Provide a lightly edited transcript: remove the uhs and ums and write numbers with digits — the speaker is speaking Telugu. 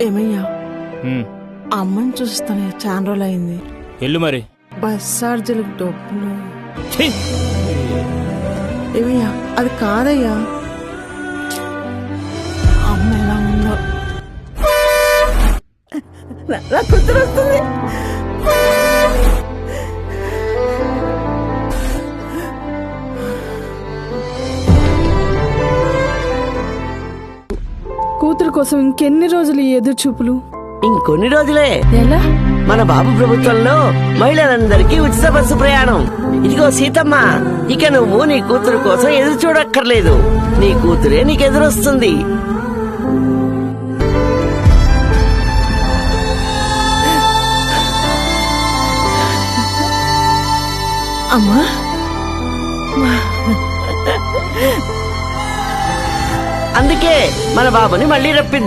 ఏమయ్యా అమ్మని చూస్తానే చాలా రోజులు అయింది. ఎల్లు మరి. బస్ ఛార్జీలకు డబ్బులు. ఛీ! ఏమయ్యా అది కాదయ్యా, అమ్మ ఎలా ఉందో నా కూతురు వస్తుంది. కూతురు కోసం ఇంకెన్ని రోజులు ఈ ఎదురు చూపులు? ఇంకొన్ని రోజులే. ఎలా? మన బాబు ప్రభుత్వంలో మహిళలందరికీ ఉచిత బస్సు ప్రయాణం. ఇదిగో సీతమ్మ, ఇక నువ్వు నీ కూతురు కోసం ఎదురు చూడక్కర్లేదు. నీ కూతురే నీకెదురొస్తుంది. అమ్మా అందుకే మన బాబుని మళ్ళీ రప్పిద్దాం.